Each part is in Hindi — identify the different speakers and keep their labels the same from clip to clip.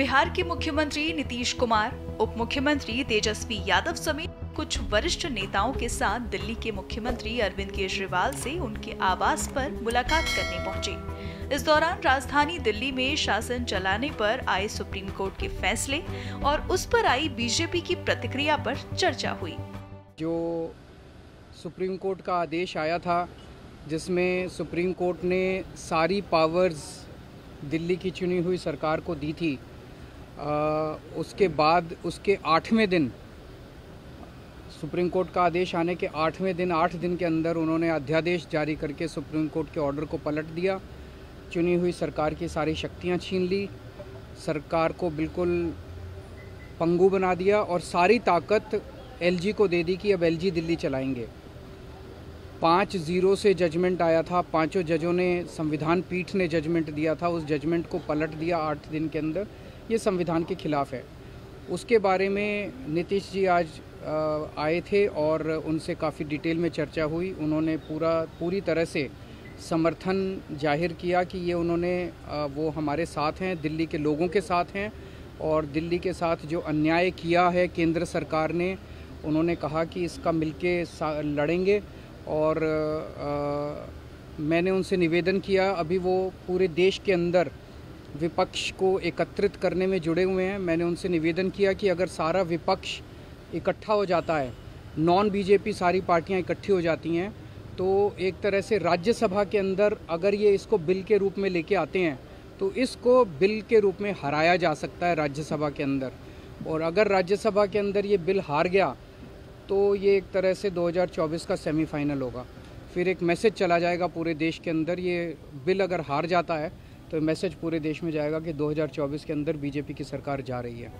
Speaker 1: बिहार के मुख्यमंत्री नीतीश कुमार, उप मुख्यमंत्री तेजस्वी यादव समेत कुछ वरिष्ठ नेताओं के साथ दिल्ली के मुख्यमंत्री अरविंद केजरीवाल से उनके आवास पर मुलाकात करने पहुंचे। इस दौरान राजधानी दिल्ली में शासन चलाने पर आए सुप्रीम कोर्ट के फैसले और उस पर आई बीजेपी की प्रतिक्रिया पर चर्चा हुई।
Speaker 2: जो सुप्रीम कोर्ट का आदेश आया था, जिसमें सुप्रीम कोर्ट ने सारी पावर्स दिल्ली की चुनी हुई सरकार को दी थी, उसके बाद उसके 8वें दिन सुप्रीम कोर्ट का आदेश आने के 8वें दिन 8 दिन के अंदर उन्होंने अध्यादेश जारी करके सुप्रीम कोर्ट के ऑर्डर को पलट दिया। चुनी हुई सरकार की सारी शक्तियां छीन ली, सरकार को बिल्कुल पंगु बना दिया और सारी ताकत एलजी को दे दी कि अब एलजी दिल्ली चलाएंगे। 5-0 से जजमेंट आया था, पांचों जजों ने, संविधान पीठ ने जजमेंट दिया था, उस जजमेंट को पलट दिया 8 दिन के अंदर। ये संविधान के खिलाफ है। उसके बारे में नीतीश जी आज आए थे और उनसे काफ़ी डिटेल में चर्चा हुई। उन्होंने पूरी तरह से समर्थन जाहिर किया कि ये वो हमारे साथ हैं, दिल्ली के लोगों के साथ हैं और दिल्ली के साथ जो अन्याय किया है केंद्र सरकार ने, उन्होंने कहा कि इसका मिलके लड़ेंगे। और मैंने उनसे निवेदन किया, अभी वो पूरे देश के अंदर विपक्ष को एकत्रित करने में जुड़े हुए हैं। मैंने उनसे निवेदन किया कि अगर सारा विपक्ष इकट्ठा हो जाता है, नॉन बीजेपी सारी पार्टियां इकट्ठी हो जाती हैं, तो एक तरह से राज्यसभा के अंदर अगर ये इसको बिल के रूप में लेके आते हैं तो इसको बिल के रूप में हराया जा सकता है राज्यसभा के अंदर। और अगर राज्यसभा के अंदर ये बिल हार गया तो ये एक तरह से 2024 का सेमीफाइनल होगा। फिर एक मैसेज चला जाएगा पूरे देश के अंदर। ये बिल अगर हार जाता है तो मैसेज पूरे देश में जाएगा कि 2024 के अंदर बीजेपी की सरकार जा रही है।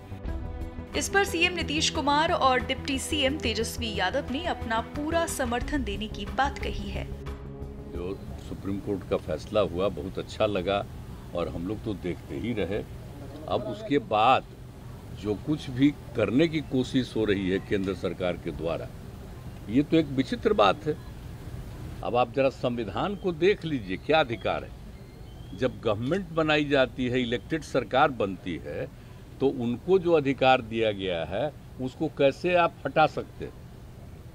Speaker 1: इस पर सीएम नीतीश कुमार और डिप्टी सीएम तेजस्वी यादव ने अपना पूरा समर्थन देने की बात कही है।
Speaker 3: जो सुप्रीम कोर्ट का फैसला हुआ बहुत अच्छा लगा और हम लोग तो देखते ही रहे। अब उसके बाद जो कुछ भी करने की कोशिश हो रही है केंद्र सरकार के द्वारा, ये तो एक विचित्र बात है। अब आप जरा संविधान को देख लीजिए, क्या अधिकार है। जब गवर्नमेंट बनाई जाती है, इलेक्टेड सरकार बनती है, तो उनको जो अधिकार दिया गया है उसको कैसे आप हटा सकते हैं?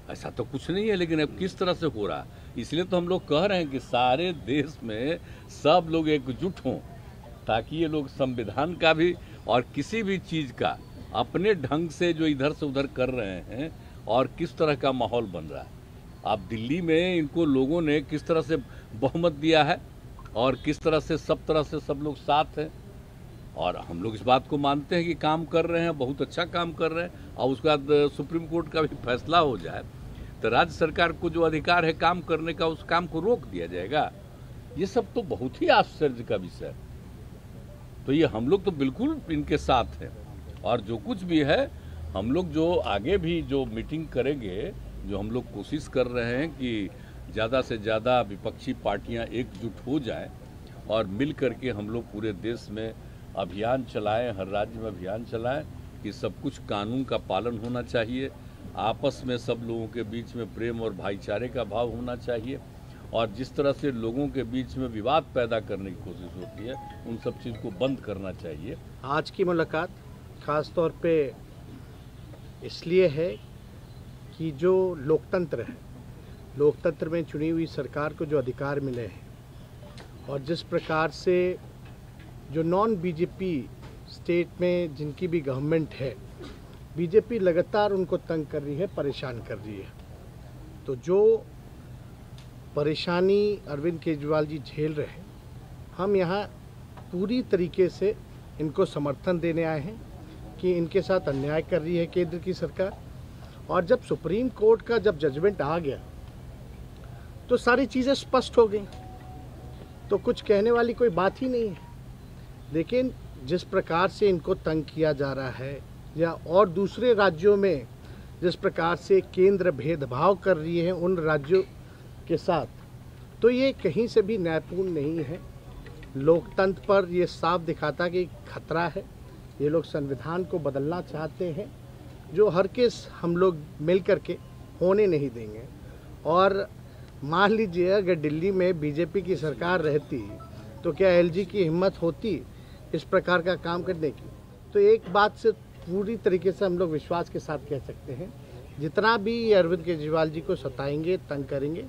Speaker 3: ऐसा तो कुछ नहीं है। लेकिन अब किस तरह से हो रहा है, इसलिए तो हम लोग कह रहे हैं कि सारे देश में सब लोग एकजुट हों, ताकि ये लोग संविधान का भी और किसी भी चीज़ का अपने ढंग से जो इधर से उधर कर रहे हैं और किस तरह का माहौल बन रहा है। आप दिल्ली में इनको लोगों ने किस तरह से बहुमत दिया है और किस तरह से सब लोग साथ हैं। और हम लोग इस बात को मानते हैं कि काम कर रहे हैं, बहुत अच्छा काम कर रहे हैं। और उसके बाद सुप्रीम कोर्ट का भी फैसला हो जाए तो राज्य सरकार को जो अधिकार है काम करने का, उस काम को रोक दिया जाएगा। ये सब तो बहुत ही आश्चर्य का विषय है। तो ये हम लोग तो बिल्कुल इनके साथ हैं। और जो कुछ भी है, हम लोग जो आगे भी जो मीटिंग करेंगे, जो हम लोग कोशिश कर रहे हैं कि ज़्यादा से ज़्यादा विपक्षी पार्टियां एकजुट हो जाएं और मिल करके हम लोग पूरे देश में अभियान चलाएं, हर राज्य में अभियान चलाएं कि सब कुछ कानून का पालन होना चाहिए, आपस में सब लोगों के बीच में प्रेम और भाईचारे का भाव होना चाहिए। और जिस तरह से लोगों के बीच में विवाद पैदा करने की कोशिश होती है, उन सब चीज़ को बंद करना चाहिए।
Speaker 4: आज की मुलाकात ख़ास तौर पे इसलिए है कि जो लोकतंत्र है, लोकतंत्र में चुनी हुई सरकार को जो अधिकार मिले हैं और जिस प्रकार से जो नॉन बीजेपी स्टेट में जिनकी भी गवर्नमेंट है, बीजेपी लगातार उनको तंग कर रही है, परेशान कर रही है। तो जो परेशानी अरविंद केजरीवाल जी झेल रहे हैं, हम यहाँ पूरी तरीके से इनको समर्थन देने आए हैं कि इनके साथ अन्याय कर रही है केंद्र की सरकार। और जब सुप्रीम कोर्ट का जब जजमेंट आ गया तो सारी चीज़ें स्पष्ट हो गई, तो कुछ कहने वाली कोई बात ही नहीं है। लेकिन जिस प्रकार से इनको तंग किया जा रहा है या और दूसरे राज्यों में जिस प्रकार से केंद्र भेदभाव कर रही है उन राज्यों के साथ, तो ये कहीं से भी न्यायपूर्ण नहीं है। लोकतंत्र पर ये साफ दिखाता कि खतरा है। ये लोग संविधान को बदलना चाहते हैं, जो हर केस हम लोग मिल करके होने नहीं देंगे। और मान लीजिए अगर दिल्ली में बीजेपी की सरकार रहती तो क्या एलजी की हिम्मत होती इस प्रकार का काम करने की? तो एक बात से पूरी तरीके से हम लोग विश्वास के साथ कह सकते हैं, जितना भी अरविंद केजरीवाल जी को सताएंगे, तंग करेंगे,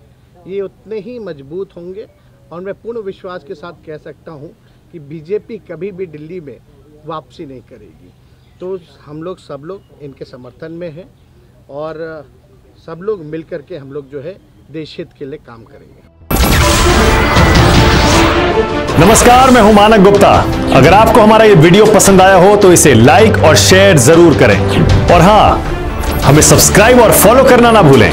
Speaker 4: ये उतने ही मजबूत होंगे। और मैं पूर्ण विश्वास के साथ कह सकता हूँ कि बीजेपी कभी भी दिल्ली में वापसी नहीं करेगी। तो हम लोग सब लोग इनके समर्थन में हैं और सब लोग मिल कर के हम लोग जो है देश हित के लिए काम करेंगे।
Speaker 5: नमस्कार, मैं हूं मानक गुप्ता। अगर आपको हमारा ये वीडियो पसंद आया हो तो इसे लाइक और शेयर जरूर करें और हाँ, हमें सब्सक्राइब और फॉलो करना ना भूलें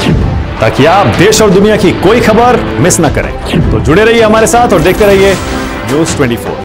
Speaker 5: ताकि आप देश और दुनिया की कोई खबर मिस ना करें। तो जुड़े रहिए हमारे साथ और देखते रहिए News 24।